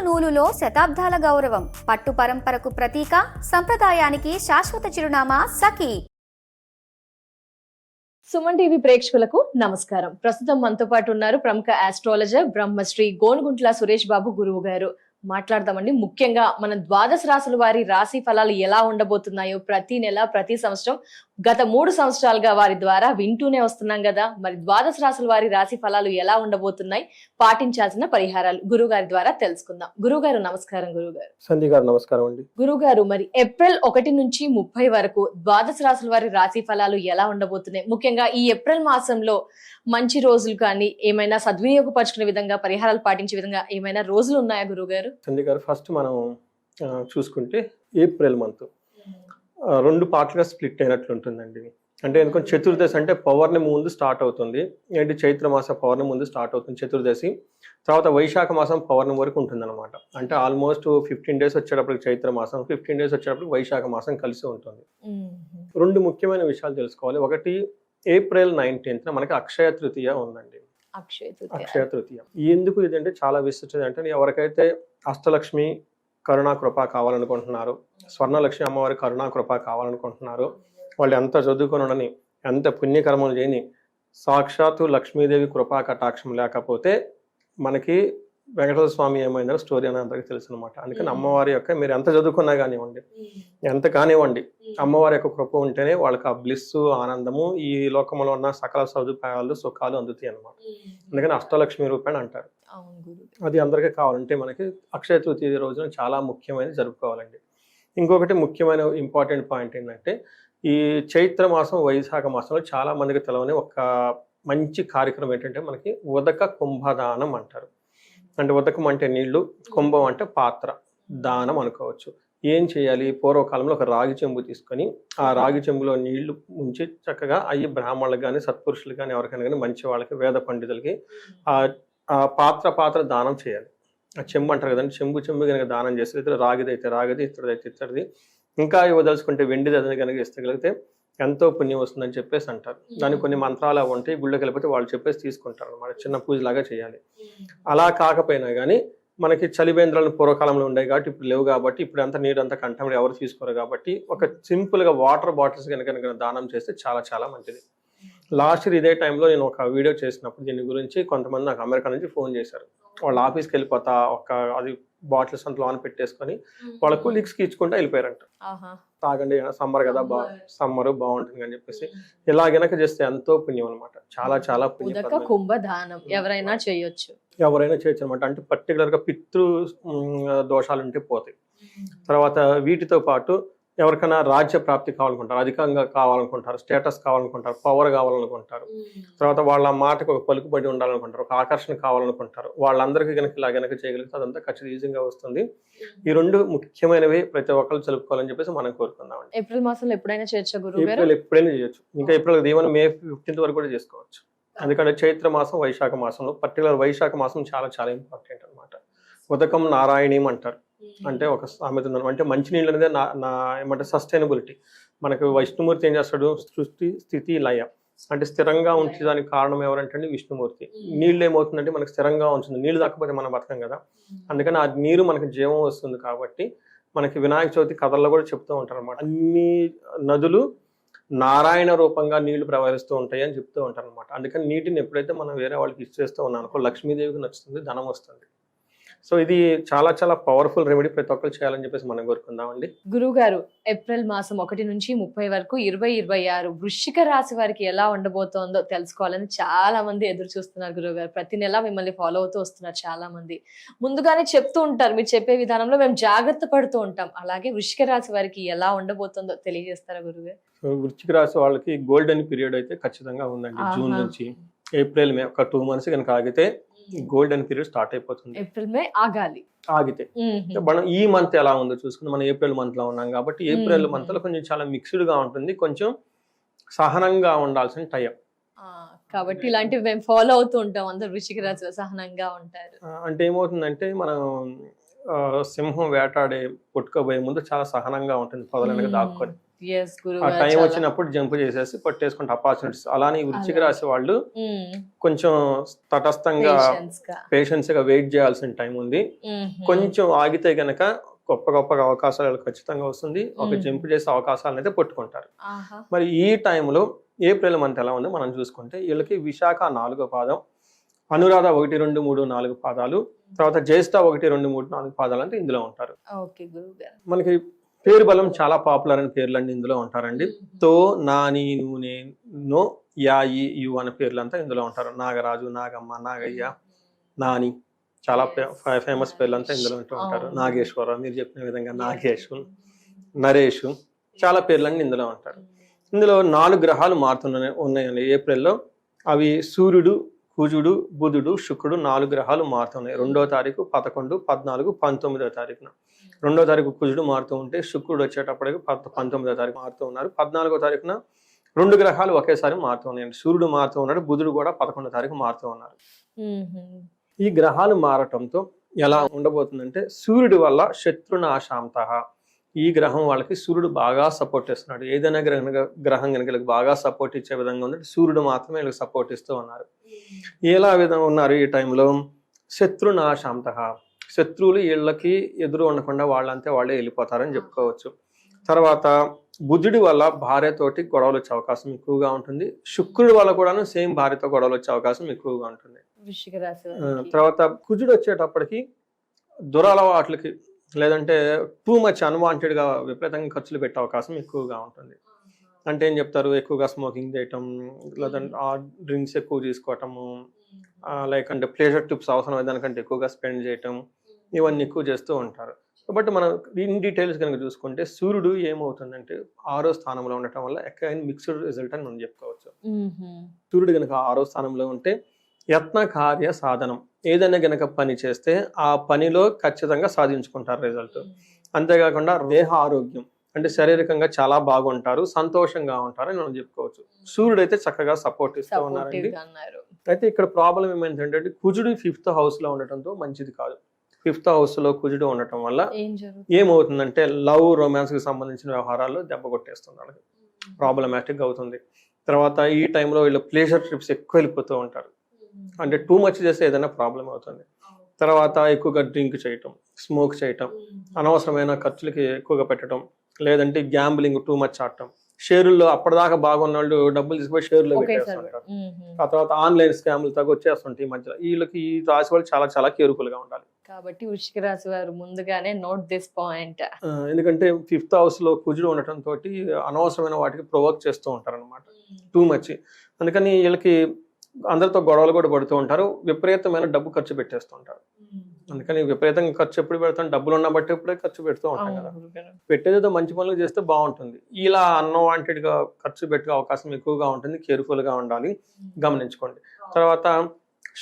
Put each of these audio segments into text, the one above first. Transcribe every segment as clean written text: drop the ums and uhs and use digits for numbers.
నూలులో శతాబ్దాల గౌరవం, పట్టు పరంపరకు ప్రతీక, సంప్రదాయానికి శాశ్వత చిరునామా సఖీ. సుమన్ టీవీ ప్రేక్షకులకు నమస్కారం. ప్రస్తుతం మనతో పాటు ఉన్నారు ప్రముఖ ఆస్ట్రాలజర్ బ్రహ్మశ్రీ గోనుగుంట్ల సురేష్ బాబు గురువు గారు. మాట్లాడదామండి. ముఖ్యంగా మన ద్వాదశ రాశుల వారి రాశి ఫలాలు ఎలా ఉండబోతున్నాయో ప్రతి నెల ప్రతి సంవత్సరం గత 3 సంవత్సరాలుగా వారి ద్వారా వింటూనే వస్తున్నాం కదా. మరి ద్వాదశ రాశుల వారి రాశి ఫలాలు ఎలా ఉండబోతున్నాయి, పాటించాల్సిన పరిహారాలు గురువు గారి ద్వారా తెలుసుకుందాం. గురువు గారు నమస్కారం. గురువు గారు సంధి గారు నమస్కారం అండి. గురువు గారు, మరి ఏప్రిల్ 1 నుంచి 30 వరకు ద్వాదశ రాశుల వారి రాశి ఫలాలు ఎలా ఉండబోతున్నాయి? ముఖ్యంగా ఈ ఏప్రిల్ మాసంలో మంచి రోజులు కానీ ఏమైనా సద్వినియోగపరుచుకునే విధంగా, పరిహారాలు పాటించే విధంగా ఏమైనా రోజులు ఉన్నాయా గురువు గారు? సంధి గారు, ఫస్ట్ మనం చూసుకుంటే ఏప్రిల్ మంత్ 2 పార్ట్లుగా స్ప్లిట్ అయినట్లు ఉంటుందండి. అంటే ఎందుకంటే చతుర్దశి అంటే పౌర్ణమి ముందు స్టార్ట్ అవుతుంది. ఏంటి, చైత్ర మాసం పౌర్ణమి ముందు స్టార్ట్ అవుతుంది చతుర్దశి. తర్వాత వైశాఖ మాసం పౌర్ణమి వరకు ఉంటుంది అనమాట. అంటే ఆల్మోస్ట్ 15 డేస్ వచ్చేటప్పటికి చైత్ర మాసం, 15 డేస్ వచ్చేటప్పటికి వైశాఖ మాసం కలిసి ఉంటుంది. 2 ముఖ్యమైన విషయాలు తెలుసుకోవాలి. ఒకటి, ఏప్రిల్ 19th మనకి అక్షయ తృతీయ ఉందండి. అక్షయ తృతీయ ఎందుకు ఇదంటే చాలా విశిష్టత. అంటే ఎవరికైతే అష్టలక్ష్మి కరుణాకృప కావాలనుకుంటున్నారు, స్వర్ణలక్ష్మి అమ్మవారి కరుణాకృప కావాలనుకుంటున్నారు, వాళ్ళు ఎంత చదువుకొని ఉండని, ఎంత పుణ్యకర్మలు చేయని, సాక్షాత్తు లక్ష్మీదేవి కృపా కటాక్షం లేకపోతే మనకి వెంకటేశ్వర స్వామి ఏమైందో స్టోరీ అని అందరికీ తెలుసు అనమాట. అందుకని అమ్మవారి యొక్క, మీరు ఎంత చదువుకున్నా కానివ్వండి, ఎంత కానివ్వండి, అమ్మవారి యొక్క కృప ఉంటేనే వాళ్ళకి ఆ బ్లిస్సు, ఆనందము, ఈ లోకంలో ఉన్న సకల సదుపాయాలు, సుఖాలు అందుతాయి అనమాట. అందుకని అష్టలక్ష్మి రూపాయలు అంటారు. అది అందరికీ కావాలంటే మనకి అక్షయ తృతీయ రోజున చాలా ముఖ్యమైనది జరుపుకోవాలండి. ఇంకొకటి ముఖ్యమైన ఇంపార్టెంట్ పాయింట్ ఏంటంటే, ఈ చైత్ర మాసం వైశాఖ మాసంలో చాలా మందికి తెలవని ఒక మంచి కార్యక్రమం ఏంటంటే, మనకి ఉదక కుంభదానం అంటారు. అంటే ఉదకం అంటే నీళ్లు, కుంభం అంటే పాత్ర, దానం అనుకోవచ్చు. ఏం చేయాలి, పూర్వకాలంలో ఒక రాగి చెంబు తీసుకొని ఆ రాగి చెంబులో నీళ్లు ఉంచి చక్కగా అయ్యి బ్రాహ్మణులకు కానీ, సత్పురుషులు కానీ, ఎవరికైనా కానీ, మంచి వాళ్ళకి, వేద పండితులకి ఆ పాత్ర దానం చేయాలి. ఆ చెంబు అంటారు కదండి, చెంబు కనుక దానం చేస్తే, ఇతర రాగిదైతే రాగిది, ఇతరుదైతే ఇతరుది, ఇంకా ఇవ్వదలుచుకుంటే వెండిది అది కనుక ఇస్తగలిగితే ఎంతో పుణ్యం వస్తుందని చెప్పేసి అంటారు. దానికి కొన్ని మంత్రాలు అవి ఉంటాయి, గుళ్ళకి వెళ్ళిపోతే వాళ్ళు చెప్పేసి తీసుకుంటారు అన్నమాట. చిన్న పూజలాగా చేయాలి. అలా కాకపోయినా కానీ మనకి చలివేంద్రాలు పూర్వకాలంలో ఉండేవి కాబట్టి ఇప్పుడు లేవు, కాబట్టి ఇప్పుడు అంతా నీరు అంతా కంఠంలో ఎవరు తీసుకోరు, కాబట్టి ఒక సింపుల్గా వాటర్ బాటిల్స్ కనుక దానం చేస్తే చాలా చాలా మంచిది. లాస్ట్ ఇయర్ ఇదే టైంలో నేను ఒక వీడియో చేసినప్పుడు దీని గురించి కొంతమంది నాకు అమెరికా నుంచి ఫోన్ చేశారు. వాళ్ళ ఆఫీస్కి వెళ్ళిపోతా అది బాటిల్స్ అంత లోన్ పెట్టేసుకొని వాళ్ళ కొలీగ్స్కి ఇచ్చుకుంటూ వెళ్ళిపోయారంట. తాగండి, సమ్మర్ కదా, సమ్మర్ బాగుంటుంది అని చెప్పేసి. ఇలా గనక చేస్తే ఎంతో పుణ్యం అనమాట. చాలా చాలా పుణ్యం. కుంభదానం ఎవరైనా చేయొచ్చు అనమాట. అంటే పర్టికులర్ గా పితృ దోషాలు ఉంటే పోతాయి. తర్వాత వీటితో పాటు ఎవరికైనా రాజ్య ప్రాప్తి కావాలనుకుంటారు, అధికంగా కావాలనుకుంటారు, స్టేటస్ కావాలనుకుంటారు, పవర్ కావాలనుకుంటారు, తర్వాత వాళ్ళ మాటకు ఒక పలుకుబడి ఉండాలనుకుంటారు, ఒక ఆకర్షణ కావాలనుకుంటారు, వాళ్ళందరికీ కనుక ఇలా కనుక చేయగలిగితే అదంతా ఖచ్చితంగా ఈజీగా వస్తుంది. ఈ 2 ముఖ్యమైనవి ప్రతి ఒక్కరు జరుపుకోవాలని చెప్పేసి మనం కోరుకుందాం. ఏప్రిల్ మాసంలో ఎప్పుడైనా చేయొచ్చు, ఏప్రిల్ ఎప్పుడైనా చేయొచ్చు. ఇంకా ఏప్రిల్ ఏమైనా మే 15th వరకు కూడా చేసుకోవచ్చు. ఎందుకంటే చైత్ర మాసం వైశాఖ మాసంలో పర్టికులర్ వైశాఖ మాసం చాలా చాలా ఇంపార్టెంట్ అనమాట. ఉదకం నారాయణీయం అంటారు. అంటే ఒక సామెత ఉందన్నమాట. అంటే మంచినీళ్ళు అనేది ఏమంటే సస్టైనబిలిటీ. మనకు విష్ణుమూర్తి ఏం చేస్తాడు, సృష్టి స్థితి లయ, అంటే స్థిరంగా ఉంచడానికి కారణం ఎవరంటే విష్ణుమూర్తి. నీళ్ళు ఏమవుతుందంటే మనకు స్థిరంగా ఉంచుతుంది. నీళ్ళు దక్కకపోతే మనం బతకం కదా. అందుకని ఆ నీరు మనకి జీవం వస్తుంది. కాబట్టి మనకి వినాయక చవితి కథల్లో కూడా చెప్తూ ఉంటారు అనమాట. అన్ని నదులు నారాయణ రూపంగా నీళ్లు ప్రవహిస్తూ ఉంటాయి అని చెప్తూ ఉంటారు అనమాట. అందుకని నీటిని ఎప్పుడైతే మనం వేరే వాళ్ళకి ఇచ్చేస్తూ ఉన్నాం అనుకో, లక్ష్మీదేవికి నచ్చుతుంది, ధనం వస్తుంది. సో ఇది చాలా చాలా పవర్ఫుల్ రెమెడీ, ప్రతి ఒక్కరు చేయాలని చెప్పేసి మనం కోరుకుందామండి. గురువు గారు, ఏప్రిల్ మాసం 1 నుంచి 30 వరకు 2026 వృశ్చిక రాశి వారికి ఎలా ఉండబోతోందో తెలుసుకోవాలని చాలా మంది ఎదురు చూస్తున్నారు. గురువు గారు, ప్రతి నెల మిమ్మల్ని ఫాలో అవుతూ వస్తున్నారు చాలా మంది. ముందుగానే చెప్తూ ఉంటారు, మీరు చెప్పే విధానంలో మేము జాగ్రత్త పడుతూ ఉంటాం. అలాగే వృశ్చిక రాశి వారికి ఎలా ఉండబోతుందో తెలియజేస్తారా గురువు గారు? వృశ్చిక రాశి వాళ్ళకి గోల్డెన్ పీరియడ్ అయితే ఖచ్చితంగా ఉందండి. జూన్ నుంచి ఏప్రిల్ మే ఒక 2 months కనుక ఆగితే గోల్డెన్ పీరియడ్ స్టార్ట్ అయిపోతుంది. ఏప్రిల్ మే ఆగితే మనం ఈ మంత్ ఎలా ఉందో చూసుకుందాం. మనం ఏప్రిల్ మంత్ లో ఉన్నాం కాబట్టి ఏప్రిల్ మంత్ లో కొంచెం చాలా మిక్స్డ్ గా ఉంటుంది, కొంచెం సహనంగా ఉండాల్సిన టైం. కాబట్టి ఇలాంటివి మేము ఫాలో అవుతూ ఉంటాం. అందరు వృశ్చిక రాశిలో సహనంగా ఉంటారు. అంటే ఏమవుతుందంటే, మనం సింహం వేటాడే పుట్టుకోబోయే ముందు చాలా సహనంగా ఉంటుంది, పొదలనగా దాక్కొని. ఎస్ ఆ గురువు టైం వచ్చినప్పుడు జంప్ చేసేసి కొట్టేసుకుంటే ఆపర్చునిటీస్. అలానే ఈ వృశ్చిక రాశి వాళ్ళు కొంచెం తటస్థంగా పేషెన్స్ గా వెయిట్ చేయాల్సిన టైం ఉంది. కొంచెం ఆగితే గనక గొప్ప గొప్ప అవకాశాలు ఖచ్చితంగా వస్తుంది. ఒక జంప్ చేసే అవకాశాలను అయితే పట్టుకుంటారు. మరి ఈ టైంలో ఏప్రిల్ మంత్ ఎలా ఉందో మనం చూసుకుంటే వీళ్ళకి విశాఖ 4వ పాదం, అనురాధ 1, 2, 3, 4 పాదాలు, తర్వాత జ్యేష్ఠ 1, 2, 3, 4 పాదాలు అంటే ఇందులో ఉంటారు. మనకి పేరు బలం చాలా పాపులర్ అయిన పేర్లన్నీ ఇందులో ఉంటారండి. తో, నాని, నూనె, నో, యా, ఈ, యు అనే పేర్లంతా ఇందులో ఉంటారు. నాగరాజు, నాగమ్మ, నాగయ్య, నాని, చాలా ఫేమస్ పేర్లంతా ఇందులో ఉంటూ ఉంటారు. నాగేశ్వరరావు, మీరు చెప్పిన విధంగా నాగేశు, నరేషు, చాలా పేర్లన్నీ ఇందులో ఉంటారు. ఇందులో 4 గ్రహాలు ఉన్నాయండి ఏప్రిల్లో. అవి సూర్యుడు, కుజుడు, బుధుడు, శుక్రుడు 4 గ్రహాలు మారుతున్నాయి. 2వ తారీఖు, 11, 14, 19వ తారీఖున. 2వ తారీఖు కుజుడు మారుతూ ఉంటే శుక్రుడు వచ్చేటప్పటికి 19వ తారీఖు మారుతూ ఉన్నారు. 14వ తారీఖున 2 గ్రహాలు ఒకేసారి మారుతూ ఉన్నాయండి. సూర్యుడు మారుతూ ఉన్నాడు, బుధుడు కూడా 11వ తారీఖు మారుతూ ఉన్నారు. ఈ గ్రహాలు మారటంతో ఎలా ఉండబోతుందంటే సూర్యుడి వల్ల శత్రునాశాంతః. ఈ గ్రహం వాళ్ళకి సూర్యుడు బాగా సపోర్ట్ ఇస్తున్నాడు. ఏదైనా గ్రహం కనుక వీళ్ళకి బాగా సపోర్ట్ ఇచ్చే విధంగా ఉంది. సూర్యుడు మాత్రమే వీళ్ళకి సపోర్ట్ ఇస్తూ ఉన్నారు. ఎలా విధంగా ఉన్నారు ఈ టైంలో? శత్రునాశాంతః. శత్రువులు వీళ్ళకి ఎదురు ఉండకుండా వాళ్ళంతే వాళ్ళే వెళ్ళిపోతారని చెప్పుకోవచ్చు. తర్వాత బుధుడి వల్ల భార్యతోటి గొడవలు వచ్చే అవకాశం ఎక్కువగా ఉంటుంది. శుక్రుడి వల్ల కూడాను సేమ్ భార్యతో గొడవలు వచ్చే అవకాశం ఎక్కువగా ఉంటుంది. తర్వాత కుజుడు వచ్చేటప్పటికి దురలవాట్లకి లేదంటే టూ మచ్ అన్వాంటెడ్ గా విపరీతంగా ఖర్చులు పెట్టే అవకాశం ఎక్కువగా ఉంటుంది. అంటే ఏం చెప్తారు, ఎక్కువగా స్మోకింగ్ చేయటం, లేదంటే ఆ డ్రింక్స్ ఎక్కువ తీసుకోవటము, లైక్ అంటే ప్లేజర్ ట్రిప్స్ అవసరం దానికంటే ఎక్కువగా స్పెండ్ చేయటం, ఇవన్నీ ఎక్కువ చేస్తూ ఉంటారు. బట్ మనం ఇన్ డీటెయిల్స్ కనుక చూసుకుంటే సూర్యుడు ఏమవుతుందంటే 6వ స్థానంలో ఉండటం వల్ల మిక్స్డ్ రిజల్ట్ అని మనం చెప్పుకోవచ్చు. సూర్యుడు కనుక 6వ స్థానంలో ఉంటే యత్న కార్య సాధనం, ఏదైనా గనక పని చేస్తే ఆ పనిలో ఖచ్చితంగా సాధించుకుంటారు రిజల్ట్. అంతేకాకుండా దేహ ఆరోగ్యం, అంటే శారీరకంగా చాలా బాగుంటారు, సంతోషంగా ఉంటారు అని మనం చెప్పుకోవచ్చు. సూర్యుడు అయితే చక్కగా సపోర్ట్ ఇస్తూ ఉన్నారండి. అయితే ఇక్కడ ప్రాబ్లం ఏమైందంటే కుజుడు 5th హౌస్ లో ఉండటంతో మంచిది కాదు. 5th హౌస్ లో కుజుడు ఉండటం వల్ల ఏమవుతుందంటే లవ్, రొమాన్స్ కి సంబంధించిన వ్యవహారాల్లో దెబ్బ కొట్టేస్తుంది, ప్రాబ్లమాటిక్ అవుతుంది. తర్వాత ఈ టైంలో వీళ్ళు ప్లేజర్ ట్రిప్స్ ఎక్కువ వెళ్ళిపోతూ ఉంటారు. అంటే టూ మచ్ చేస్తే ఏదైనా ప్రాబ్లం అవుతుంది. తర్వాత ఎక్కువగా డ్రింక్ చేయటం, స్మోక్ చేయటం, అనవసరమైన ఖర్చులకి ఎక్కువగా పెట్టడం, లేదంటే గ్యాంబ్లింగ్ టూ మచ్ ఆడటం, షేరుల్లో అప్పటిదాకా బాగున్న వాళ్ళు డబ్బులు తీసుకుపోయి షేర్లో పెట్టేస్తుంటారు. ఆ తర్వాత ఆన్లైన్ స్కామ్లు తగ్గొచ్చేస్తుంటాయి ఈ మధ్యలో. వీళ్ళకి ఈ రాశి వాళ్ళు చాలా చాలా కేర్ఫుల్ గా ఉండాలి. కాబట్టి వృశ్చిక రాశి వారు ముందుగానే నోట్ దిస్ పాయింట్. ఎందుకంటే 5th హౌస్ లో కుజుడు ఉండటం తోటి అనవసరమైన వాటికి ప్రొవోక్ చేస్తూ ఉంటారు అనమాట, టూ మచ్. అందుకని వీళ్ళకి అందరితో గొడవలు కూడా పడుతూ ఉంటారు, విపరీతమైన డబ్బు ఖర్చు పెట్టేస్తూ ఉంటారు. అందుకని విపరీతంగా ఖర్చు ఎప్పుడు పెడతాం, డబ్బులు ఉన్న బట్టి ఎప్పుడే ఖర్చు పెడుతూ ఉంటాం కదా. పెట్టేదేదో మంచి పనులు చేస్తే బాగుంటుంది. ఇలా అన్వాంటెడ్ గా ఖర్చు పెట్టే అవకాశం ఎక్కువగా ఉంటుంది. కేర్ఫుల్ గా ఉండాలి, గమనించుకోండి. తర్వాత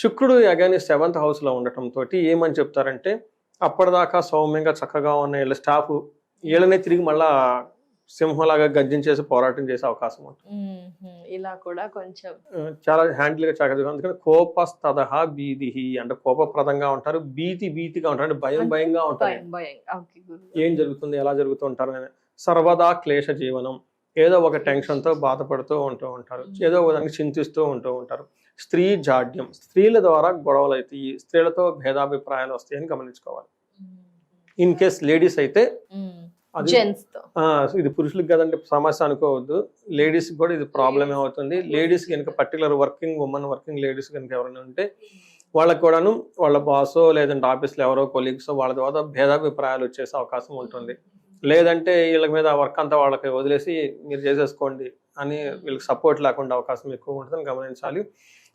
శుక్రుడు అగైన్ 7th హౌస్ లో ఉండటం తోటి ఏమని చెప్తారంటే అప్పటిదాకా సౌమ్యంగా చక్కగా ఉన్న వీళ్ళ స్టాఫ్ వీళ్ళనే తిరిగి మళ్ళా సింహంలాగా గర్జించేసి పోరాటం చేసే అవకాశం ఉంటుంది. ఇలా కూడా కొంచెం చాలా హ్యాండిల్ గా చక్కగా. అందుకని కోపస్తదహ భీతిహి, అంటే కోపప్రదంగా ఉంటారు, భీతిగా ఉంటారు, అంటే భయంగా ఉంటారు. ఏం జరుగుతుంది, ఎలా జరుగుతూ ఉంటారు అని. సర్వదా క్లేశ జీవనం, ఏదో ఒక టెన్షన్ తో బాధపడుతూ ఉంటారు, ఏదో ఒక దానికి చింతిస్తూ ఉంటారు. స్త్రీ జాడ్యం, స్త్రీల ద్వారా గొడవలు అవుతాయి, స్త్రీలతో భేదాభిప్రాయాలు వస్తాయని గమనించుకోవాలి. ఇన్ కేస్ లేడీస్ అయితే ఇది పురుషులకు కదంటే సమస్య అనుకోవద్దు, లేడీస్ కూడా ఇది ప్రాబ్లమ్ అవుతుంది. లేడీస్ కనుక పర్టికులర్ వర్కింగ్ లేడీస్ కనుక ఎవరైనా ఉంటే వాళ్ళకి కూడాను వాళ్ళ బాసో లేదంటే ఆఫీస్లో ఎవరో కొలీగ్స్ వాళ్ళ ద్వారా భేదాభిప్రాయాలు వచ్చేసే అవకాశం ఉంటుంది. లేదంటే వీళ్ళ మీద వర్క్ అంతా వాళ్ళకి వదిలేసి మీరు చేసేసుకోండి అని వీళ్ళకి సపోర్ట్ లేకుండా అవకాశం ఎక్కువ ఉంటుందని గమనించాలి.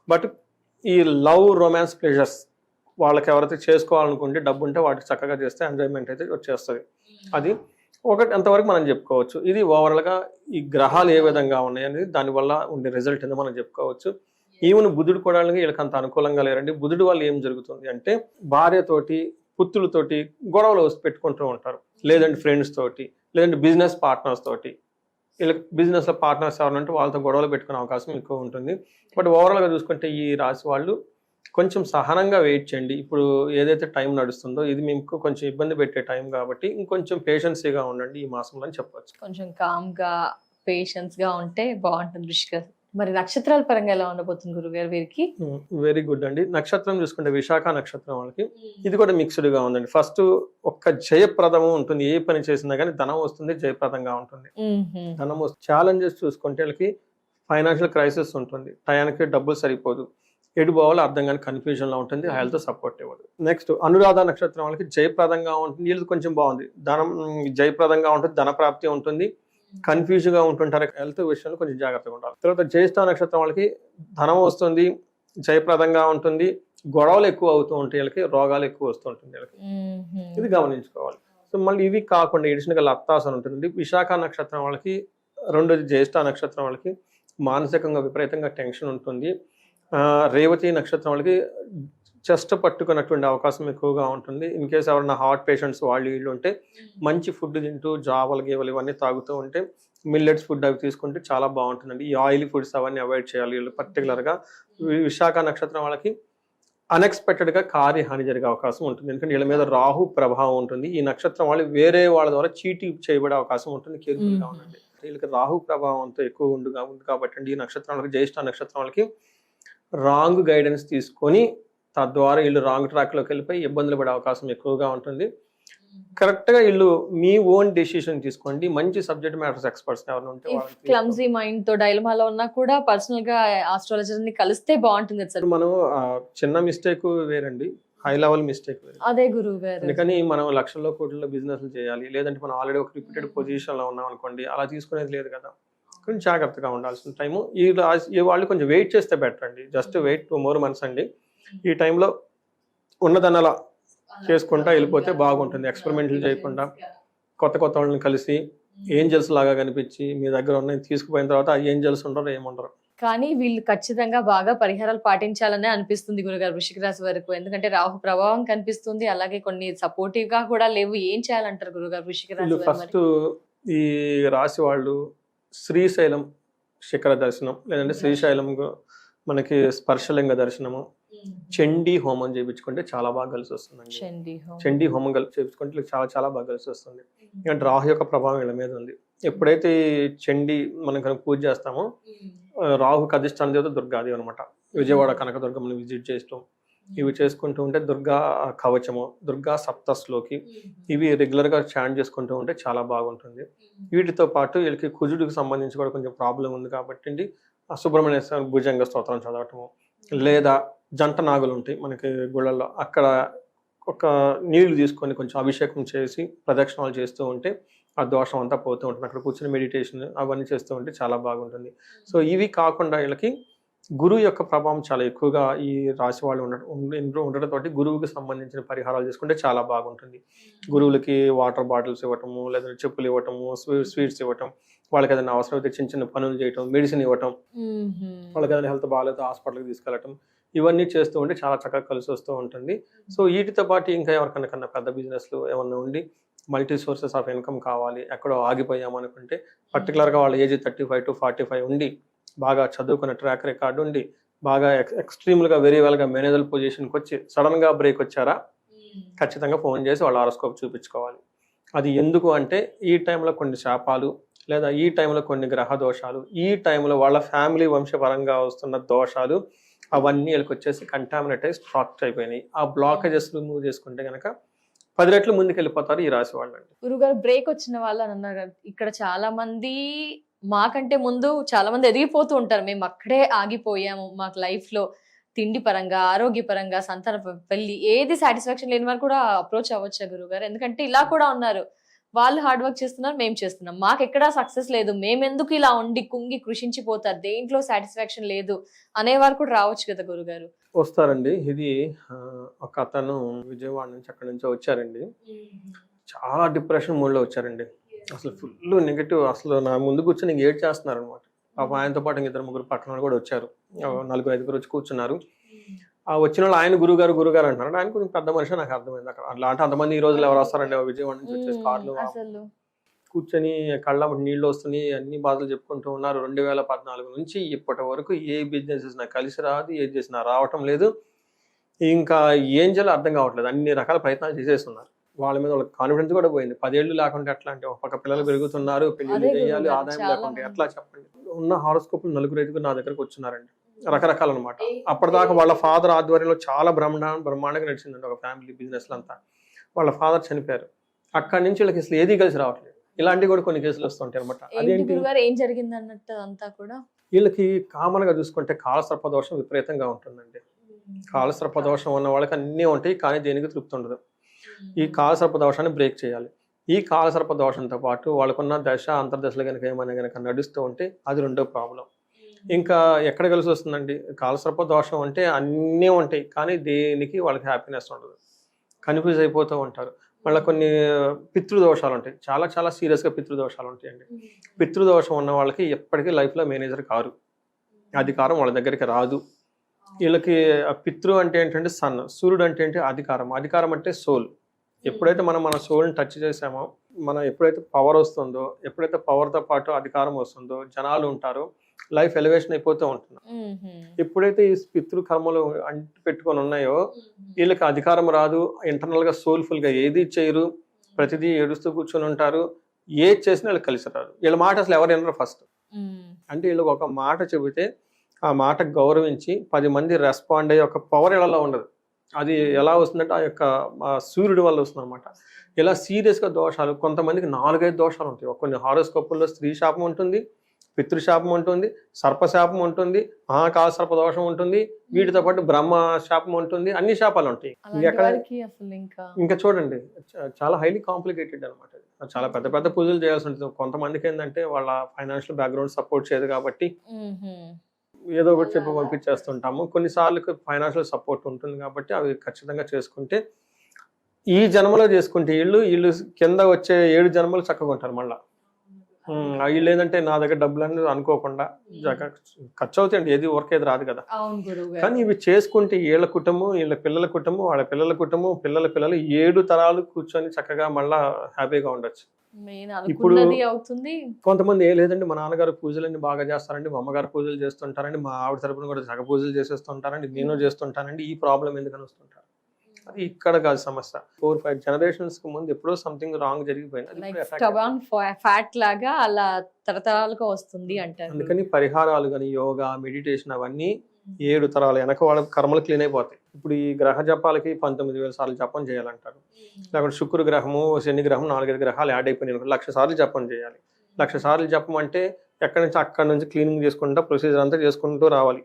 బట్ ఈ లవ్, రొమాన్స్, ప్లెజర్స్ వాళ్ళకి ఎవరైతే చేసుకోవాలనుకుంటే డబ్బు ఉంటే వాటికి చక్కగా చేస్తే ఎంజాయ్మెంట్ అయితే వచ్చేస్తుంది. అది ఒకటి అంతవరకు మనం చెప్పుకోవచ్చు. ఇది ఓవరాల్గా ఈ గ్రహాలు ఏ విధంగా ఉన్నాయి అనేది దానివల్ల ఉండే రిజల్ట్ ఏదో మనం చెప్పుకోవచ్చు. ఈవెన్ బుధుడు కూడా వీళ్ళకి అంత అనుకూలంగా లేరండి. బుధుడు వల్ల ఏం జరుగుతుంది అంటే భార్యతోటి, పుత్రులతోటి గొడవలు పెట్టుకుంటూ ఉంటారు, లేదంటే ఫ్రెండ్స్ తోటి, లేదంటే బిజినెస్ పార్ట్నర్స్ తోటి. వీళ్ళకి బిజినెస్లో పార్ట్నర్స్ ఎవరంటే వాళ్ళతో గొడవలు పెట్టుకునే అవకాశం ఎక్కువ ఉంటుంది. బట్ ఓవరాల్గా చూసుకుంటే ఈ రాశి వాళ్ళు కొంచెం సహనంగా వెయిట్ చేయండి. ఇప్పుడు ఏదైతే టైం నడుస్తుందో ఇది మీకు కొంచెం ఇబ్బంది పెట్టే టైం కాబట్టి ఇంకొంచెం పేషెన్సీగా ఉండండి ఈ మాసంలో అని చెప్పొచ్చు. కొంచెం కామ్గా పేషెన్స్ గా ఉంటే బాగుంటుంది వృశ్చిక. మరి నక్షత్రాల పరంగా ఎలా ఉండబోతుంది గురుగారు వీరికి? వెరీ గుడ్ అండి. నక్షత్రం చూసుకుంటే విశాఖ నక్షత్రం వాళ్ళకి ఇది కూడా మిక్స్డ్ గా ఉందండి. ఫస్ట్ ఒక్క జయప్రదము ఉంటుంది, ఏ పని చేసినా కానీ ధనం వస్తుంది, జయప్రదంగా ఉంటుంది. ధనం వస్తుంది. ఛాలెంజెస్ చూసుకుంటే వాళ్ళకి ఫైనాన్షియల్ క్రైసిస్ ఉంటుంది, టయానికి డబ్బులు సరిపోదు, ఎటు పోవాలో అర్థం కానీ కన్ఫ్యూజన్ లో ఉంటుంది, హెల్త్ సపోర్ట్ ఇవ్వదు. నెక్స్ట్ అనురాధ నక్షత్రం వాళ్ళకి జయప్రదంగా ఉంటుంది, వీళ్ళది కొంచెం బాగుంది, ధనం జయప్రదంగా ఉంటుంది, ధన ప్రాప్తి ఉంటుంది, కన్ఫ్యూజ్ గా ఉంటుంటారు, హెల్త్ విషయంలో కొంచెం జాగ్రత్తగా ఉండాలి. తర్వాత జ్యేష్ఠ నక్షత్రం వాళ్ళకి ధనం వస్తుంది, జయప్రదంగా ఉంటుంది, గొడవలు ఎక్కువ అవుతూ ఉంటాయి, వీళ్ళకి రోగాలు ఎక్కువ వస్తూ ఉంటుంది వీళ్ళకి, ఇది గమనించుకోవాలి. సో మళ్ళీ ఇవి కాకుండా ఎడిషనల్ అత్తాసన ఉంటుంది. విశాఖ నక్షత్రం వాళ్ళకి, రెండోది జ్యేష్ఠ నక్షత్రం వాళ్ళకి మానసికంగా విపరీతంగా టెన్షన్ ఉంటుంది. రేవతి నక్షత్రం వాళ్ళకి చెస్ట్ పట్టుకున్నటువంటి అవకాశం ఎక్కువగా ఉంటుంది. ఇన్ కేసు ఎవరైనా హార్ట్ పేషెంట్స్ వాళ్ళు వీళ్ళు ఉంటే మంచి ఫుడ్ తింటూ జావలు గేవలు ఇవన్నీ తాగుతూ ఉంటే, మిల్లెట్స్ ఫుడ్ అవి తీసుకుంటే చాలా బాగుంటుందండి. ఈ ఆయిలీ ఫుడ్స్ అవన్నీ అవాయిడ్ చేయాలి వీళ్ళు. పర్టికులర్గా విశాఖ నక్షత్రం వాళ్ళకి అన్ఎక్స్పెక్టెడ్గా కార్యహాని జరిగే అవకాశం ఉంటుంది, ఎందుకంటే వీళ్ళ మీద రాహు ప్రభావం ఉంటుంది. ఈ నక్షత్రం వాళ్ళు వేరే వాళ్ళ ద్వారా చీటీ చేయబడే అవకాశం ఉంటుంది, కేర్ఫుల్గా ఉండండి. వీళ్ళకి రాహు ప్రభావంతో ఎక్కువ ఉంది కాబట్టి అండి, ఈ నక్షత్రం వాళ్ళకి, జ్యేష్ఠ నక్షత్రం వాళ్ళకి రాంగ్ గైడెన్స్ తీసుకొని తద్వారా వీళ్ళు రాంగ్ ట్రాక్లోకి వెళ్ళిపోయి ఇబ్బందులు పడే అవకాశం ఎక్కువగా ఉంటుంది. కరెక్ట్గా వీళ్ళు మీ ఓన్ డెసిషన్ తీసుకోండి. మంచి సబ్జెక్ట్ మ్యాటర్స్ ఎక్స్పర్ట్స్ ఎవరైనా ఉంటే క్లమ్జీ మైండ్ తో డైలమాలో ఉన్నా కూడా పర్సనల్ గా ఆస్ట్రాలజర్ ని కలిస్తే బాగుంటుంది సార్. మనం చిన్న మిస్టేక్ వేరండి, హై లెవెల్ మిస్టేక్ వేరు. అదే గురువు గారు. అందుకని మనం లక్షల్లో కోట్లలో బిజినెస్లు చేయాలి, లేదంటే మనం ఆల్రెడీ ఒక రిపీటెడ్ పొజిషన్ లో ఉన్నాం అనుకోండి, అలా తీసుకునేది లేదు కదా. కొంచెం జాగ్రత్తగా ఉండాల్సిన టైము. ఈ వాళ్ళు కొంచెం వెయిట్ చేస్తే బెటర్ అండి. జస్ట్ వెయిట్ 2 more months అండి. ఈ టైంలో ఉన్నదాన్ని అలా చేసుకుంటా వెళ్ళిపోతే బాగుంటుంది. ఎక్స్పెరిమెంట్లు చేయకుండా కొత్త వాళ్ళని కలిసి ఏంజల్స్ లాగా కనిపించి మీ దగ్గర ఉన్న తీసుకుపోయిన తర్వాత ఆ ఏంజల్స్ ఉండరు, ఏముండరు. కానీ వీళ్ళు ఖచ్చితంగా బాగా పరిహారాలు పాటించాలనే అనిపిస్తుంది గురుగారు వృశ్చిక రాశి వరకు. ఎందుకంటే రాహు ప్రభావం కనిపిస్తుంది, అలాగే కొన్ని సపోర్టివ్ గా కూడా లేవు. ఏం చేయాలంటారు గురుగారు వృశ్చిక రాశి? ఫస్ట్ ఈ రాశి వాళ్ళు శ్రీశైలం శిఖర దర్శనం, లేదంటే శ్రీశైలం మనకి స్పర్శలింగ దర్శనము, చండీ హోమం చేయించుకుంటే చాలా బాగా కలిసి వస్తుందండి. చండీ హోమం చేయించుకుంటే చాలా చాలా బాగా కలిసి వస్తుంది. ఎందుకంటే రాహు యొక్క ప్రభావం వీళ్ళ మీద ఉంది. ఎప్పుడైతే చండీ మనం కనుక పూజ చేస్తామో, రాహుకి అధిష్టాన దేవత దుర్గాదేవి అనమాట. విజయవాడ కనకదుర్గమ్మని విజిట్ చేస్తాం, ఇవి చేసుకుంటూ ఉంటే దుర్గా కవచము, దుర్గా సప్తశ్లోకి, ఇవి రెగ్యులర్గా చాంట్ చేసుకుంటూ ఉంటే చాలా బాగుంటుంది. వీటితో పాటు వీళ్ళకి కుజుడికి సంబంధించి కూడా కొంచెం ప్రాబ్లం ఉంది కాబట్టి సుబ్రహ్మణ్య స్వామి భుజంగ స్తోత్రం చదవటము, లేదా జంట నాగులు ఉంటాయి మనకి గుళ్ళల్లో, అక్కడ ఒక నీళ్లు తీసుకొని కొంచెం అభిషేకం చేసి ప్రదక్షిణాలు చేస్తూ ఉంటే ఆ దోషం అంతా పోతూ ఉంటుంది. అక్కడ కూర్చొని మెడిటేషన్ అవన్నీ చేస్తూ ఉంటే చాలా బాగుంటుంది. సో ఇవి కాకుండా వీళ్ళకి గురువు యొక్క ప్రభావం చాలా ఎక్కువగా ఈ రాశి వాళ్ళు ఉండటంతో గురువుకి సంబంధించిన పరిహారాలు చేసుకుంటే చాలా బాగుంటుంది. గురువులకి వాటర్ బాటిల్స్ ఇవ్వటము, లేదా చెప్పులు ఇవ్వటము, స్వీట్స్ ఇవ్వటం, వాళ్ళకి ఏదైనా అవసరం అయితే చిన్న చిన్న పనులు చేయటం, మెడిసిన్ ఇవ్వటం, వాళ్ళకి ఏదైనా హెల్త్ బాగాలేదు హాస్పిటల్కి తీసుకెళ్ళటం, ఇవన్నీ చేస్తూ ఉంటే చాలా చక్కగా కలిసి వస్తూ ఉంటుంది. సో వీటితో పాటు ఇంకా ఎవరికన్నా పెద్ద బిజినెస్లు ఏమన్నా ఉండి మల్టీ సోర్సెస్ ఆఫ్ ఇన్కమ్ కావాలి, ఎక్కడో ఆగిపోయాము అనుకుంటే, పర్టికులర్గా వాళ్ళ ఏజ్ 35 to 45 ఉండి, బాగా చదువుకున్న ట్రాక్ రికార్డు ఉండి, బాగా ఎక్స్ట్రీమ్గా వెరీ వెల్గా మేనేజర్ పొజిషన్కి వచ్చి సడన్గా బ్రేక్ వచ్చారా, ఖచ్చితంగా ఫోన్ చేసి వాళ్ళ హారోస్కోప్ చూపించుకోవాలి. అది ఎందుకు అంటే ఈ టైంలో కొన్ని శాపాలు, లేదా ఈ టైంలో కొన్ని గ్రహ దోషాలు, ఈ టైంలో వాళ్ళ ఫ్యామిలీ వంశపరంగా వస్తున్న దోషాలు అవన్నీ వీళ్ళకి వచ్చేసి కంటామినేట్ అయి స్ట్రాక్ అయిపోయినాయి. ఆ బ్లాకేజెస్ రిమూవ్ చేసుకుంటే కనుక 10 రెట్లు ముందుకు వెళ్ళిపోతారు ఈ రాశి వాళ్ళు. అండి గురుగారు, బ్రేక్ వచ్చిన వాళ్ళు అని అన్నారు. ఇక్కడ చాలా మంది మాకంటే ముందు చాలా మంది ఎదిగిపోతూ ఉంటారు, మేము అక్కడే ఆగిపోయాము, మాకు లైఫ్ లో తిండి పరంగా, ఆరోగ్యపరంగా, సంతాన పెళ్లి ఏది సాటిస్ఫాక్షన్ లేని వారు కూడా అప్రోచ్ అవ్వచ్చు గురుగారు. ఎందుకంటే ఇలా కూడా ఉన్నారు, వాళ్ళు హార్డ్ వర్క్ చేస్తున్నారు, మేము చేస్తున్నాం, మాకు ఎక్కడా సక్సెస్ లేదు, మేమెందుకు ఇలా ఉండి కుంగి కృషించిపోతారు, దేంట్లో సాటిస్ఫాక్షన్ లేదు అనేవారు కూడా రావచ్చు కదా గురుగారు? వస్తారండి. ఇది ఒక అతను విజయవాడ నుంచి అక్కడి నుంచో వచ్చారండి, చాలా డిప్రెషన్ మూడ్లో వచ్చారండి, అసలు ఫుల్ నెగిటివ్, అసలు నా ముందు కూర్చొని ఏడ్ చేస్తున్నారు అనమాట. పాపం ఆయనతో పాటు 2-3 పక్కన కూడా వచ్చారు, 4-5 వచ్చి కూర్చున్నారు. ఆ వచ్చిన వాళ్ళు ఆయన గురుగారు అంటున్నారు. ఆయన కొంచెం పెద్ద మనిషి, నాకు అర్థమైంది. అక్కడ అట్లా అంటే అంతమంది ఈ రోజులు ఎవరు వస్తారండి విజయవాడ నుంచి వచ్చేసి కార్లు కూర్చొని కళ్ళ నీళ్ళు వస్తున్నాయి, అన్ని బాధలు చెప్పుకుంటూ ఉన్నారు. 2014 నుంచి ఇప్పటి వరకు ఏ బిజినెస్ చేసినా కలిసి రాదు, ఏది చేసినా రావటం లేదు. ఇంకా ఏం చేయాలో అర్థం కావట్లేదు, అన్ని రకాల ప్రయత్నాలు చేసేస్తున్నారు. వాళ్ళ మీద వాళ్ళకి కాన్ఫిడెన్స్ కూడా పోయింది. 10 ఏళ్ళు లేకుంటే ఎట్లా అంటే ఒక పక్క పిల్లలు పెరుగుతున్నారు, పెళ్లి అదే చేయాలి, గురువుగారు, ఆదాయం చాలా లేకుంటే మంది. ఎట్లా చెప్పండి. ఉన్న హారోస్కోప్ 4-5 నా దగ్గరకు వచ్చినారండి, రకరకాలు అనమాట. అప్పటిదాకా వాళ్ళ ఫాదర్ ఆధ్వర్యంలో చాలా బ్రహ్మాండంగా నడిచిందండి ఒక ఫ్యామిలీ బిజినెస్ అంతా. వాళ్ళ ఫాదర్ చనిపోయారు, అక్కడి నుంచి వీళ్ళకి అసలు ఏది కలిసి రావట్లేదు. ఇలాంటివి కూడా కొన్ని కేసులు వస్తుంటాయి అనమాట. ఏంటి అదేంటి, గురుగారు ఏం జరిగింది అన్నట్టు అంతా కూడా? వీళ్ళకి కామన్ గా చూసుకుంటే కాలసర్ప దోషం విపరీతంగా ఉంటుందండి. కాలసర్ప దోషం ఉన్న వాళ్ళకి అన్నీ ఉంటాయి, కానీ దేనికి తృప్తి ఉండదు. ఈ కాలసర్ప దోషాన్ని బ్రేక్ చేయాలి. ఈ కాలసర్ప దోషంతో పాటు వాళ్ళకున్న దశ అంతర్దశలు కనుక ఏమైనా కనుక నడుస్తూ ఉంటే అది రెండో ప్రాబ్లం. ఇంకా ఎక్కడ కలిసి వస్తుందండి, కాలసర్ప దోషం అంటే అన్నీ ఉంటాయి, కానీ దేనికి వాళ్ళకి హ్యాపీనెస్ ఉండదు, కన్ఫ్యూజ్ అయిపోతూ ఉంటారు. మళ్ళీ కొన్ని పితృదోషాలు ఉంటాయి, చాలా చాలా సీరియస్గా పితృదోషాలు ఉంటాయండి. పితృదోషం ఉన్న వాళ్ళకి ఎప్పటికీ లైఫ్లో మేనేజర్ కారు, అధికారం వాళ్ళ దగ్గరికి రాదు. వీళ్ళకి పితృ అంటే ఏంటంటే సన్, సూర్యుడు అంటే ఏంటి అధికారం, అధికారం అంటే సోల్. ఎప్పుడైతే మనం మన సోల్ని టచ్ చేసామో, మనం ఎప్పుడైతే పవర్ వస్తుందో, ఎప్పుడైతే పవర్తో పాటు అధికారం వస్తుందో, జనాలు ఉంటారో, లైఫ్ ఎలివేషన్ అయిపోతూ ఉంటుంది. ఎప్పుడైతే ఈ పితృ కర్మలు అంటి పెట్టుకొని ఉన్నాయో వీళ్ళకి అధికారం రాదు, ఇంటర్నల్ గా సోల్ఫుల్ గా ఏది చేయరు, ప్రతిదీ ఏడుస్తూ కూర్చొని ఉంటారు, ఏది చేసినా వీళ్ళకి కలిసి రాదు. వీళ్ళ మాట అసలు ఎవరు వినరు ఫస్ట్. అంటే వీళ్ళకి ఒక మాట చెబితే ఆ మాటకు గౌరవించి 10 మంది రెస్పాండ్ అయ్యే ఒక పవర్ వీళ్ళలో ఉండదు. అది ఎలా వస్తుందంటే ఆ యొక్క సూర్యుడి వల్ల వస్తుంది అనమాట. ఇలా సీరియస్గా దోషాలు, కొంతమందికి 4-5 దోషాలు ఉంటాయి. కొన్ని హారోస్కోపుల్లో స్త్రీ శాపం ఉంటుంది, పితృశాపం ఉంటుంది, సర్పశాపం ఉంటుంది, మహాకాలసర్ప దోషం ఉంటుంది, వీటితో పాటు బ్రహ్మ శాపం ఉంటుంది, అన్ని శాపాలు ఉంటాయి. ఇంకా చూడండి, చాలా హైలీ కాంప్లికేటెడ్ అనమాట. చాలా పెద్ద పెద్ద పూజలు చేయాల్సి ఉంటుంది. కొంతమందికి ఏంటంటే వాళ్ళ ఫైనాన్షియల్ బ్యాక్గ్రౌండ్ సపోర్ట్ చేయదు కాబట్టి ఏదో ఒకటి చెప్పి పంపించేస్తుంటాము. కొన్నిసార్లు ఫైనాన్షియల్ సపోర్ట్ ఉంటుంది కాబట్టి అవి ఖచ్చితంగా చేసుకుంటే, ఈ జన్మలో చేసుకుంటే వీళ్ళు కింద వచ్చే 7 జన్మలు చక్కగా ఉంటారు. మళ్ళీ వీళ్ళు ఏంటంటే నా దగ్గర డబ్బులు అనేది అనుకోకుండా ఖర్చు అవుతాయండి, ఏది వర్క్ ఏది రాదు కదా. కానీ ఇవి చేసుకుంటే వీళ్ళ కుటుంబం, వీళ్ళ పిల్లల కుటుంబం, వాళ్ళ పిల్లల కుటుంబం, పిల్లల పిల్లలు 7 తరాలు కూర్చొని చక్కగా మళ్ళా హ్యాపీగా ఉండొచ్చు. ఇప్పుడు కొంతమంది ఏ లేదండి, మా నాన్నగారు పూజలన్నీ బాగా చేస్తారండి, మా అమ్మగారు పూజలు చేస్తుంటారండి, మా ఆవిడ తరపున కూడా సగ పూజలు చేసేస్తుంటారండి, నేను చేస్తుంటానండి, ఈ ప్రాబ్లం ఎందుకని వస్తుంటారు. అది ఇక్కడ కాదు సమస్య. 4-5 generations కి ముందు ఎప్పుడో సంథింగ్ రాంగ్ జరిగిపోయింది, ఫ్యాట్ లాగా అలా తరతరాలుగా వస్తుంది అంటారు. అందుకని పరిహారాలు కానీ యోగా, మెడిటేషన్ అవన్నీ 7 తరాలు వెనక వాళ్ళ కర్మలు క్లీన్ అయిపోతాయి. ఇప్పుడు ఈ గ్రహ జపాలకి 19,000 సార్లు జపం చేయాలంటారు. లేకపోతే శుక్ర గ్రహము, శని గ్రహం 4-5 గ్రహాలు యాడ్ అయిపోయినాయి, 1,00,000 సార్లు జపం చేయాలి. 1,00,000 సార్లు జపం అంటే అక్కడ నుంచి క్లీనింగ్ చేసుకుంటూ ప్రొసీజర్ అంతా చేసుకుంటూ రావాలి,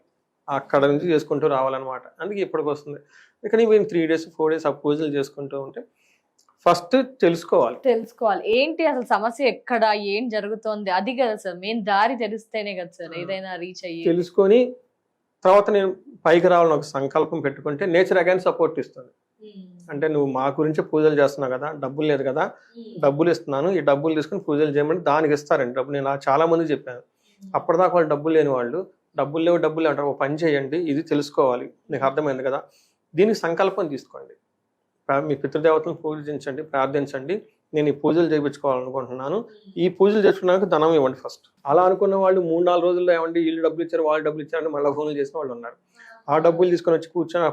అక్కడ నుంచి చేసుకుంటూ రావాలన్నమాట. అందుకే ఇప్పటికి వస్తుంది. కానీ మేము 3 days 4 days ఆ పూజలు చేసుకుంటూ ఉంటే ఫస్ట్ తెలుసుకోవాలి ఏంటి అసలు సమస్య ఎక్కడ, ఏం జరుగుతోంది, అది కదా సార్ మెయిన్. దారి తెలిస్తేనే కదా సార్ ఏదైనా రీచ్ అయ్యి. తెలుసుకొని తర్వాత నేను పైకి రావాలని ఒక సంకల్పం పెట్టుకుంటే నేచర్ అగైన్ సపోర్ట్ ఇస్తుంది. అంటే నువ్వు మా గురించి పూజలు చేస్తున్నావు కదా, డబ్బులు లేదు కదా, డబ్బులు ఇస్తున్నాను, ఈ డబ్బులు తీసుకుని పూజలు చేయమని దానికి ఇస్తారండి డబ్బు. నేను చాలా మంది చెప్పాను, అప్పటిదాకా వాళ్ళు డబ్బులు లేని వాళ్ళు డబ్బులు లేవు అంటారు. ఒక పని చేయండి, ఇది తెలుసుకోవాలి, నీకు అర్థమైంది కదా, దీనికి సంకల్పం తీసుకోండి, మీ పితృదేవతలను పూజించండి, ప్రార్థించండి, నేను ఈ పూజలు చేయించుకోవాలనుకుంటున్నాను, ఈ పూజలు చేసుకున్నాక ధనం ఇవ్వండి ఫస్ట్. అలా అనుకున్న వాళ్ళు 3-4 రోజుల్లో ఏమండి వీళ్ళు డబ్బులు ఇచ్చారు, వాళ్ళు డబ్బులు ఇచ్చారని మళ్ళీ ఫోన్లు చేసిన వాళ్ళు ఉన్నారు. ఆ డబ్బులు తీసుకొని వచ్చి కూర్చొని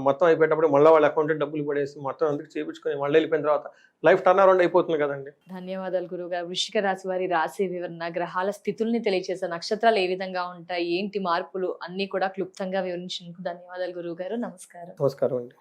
మొత్తం అయిపోయేటప్పుడు మళ్ళీ వాళ్ళ అకౌంట్ డబ్బులు పడేసి మొత్తం అందుకు చేయించుకొని మళ్ళీ వెళ్ళిపోయిన తర్వాత లైఫ్ టర్న్ అరౌండ్ అయిపోతుంది కదండి. ధన్యవాదాలు గురువుగారు. వృశ్చిక రాశి వారి రాశి వివరణ, గ్రహాల స్థితుల్ని తెలియజేసే, నక్షత్రాలు ఏ విధంగా ఉంటాయి, ఏంటి మార్పులు అన్ని కూడా క్లుప్తంగా వివరించినందుకు ధన్యవాదాలు గురువుగారు. నమస్కారం. నమస్కారం అండి.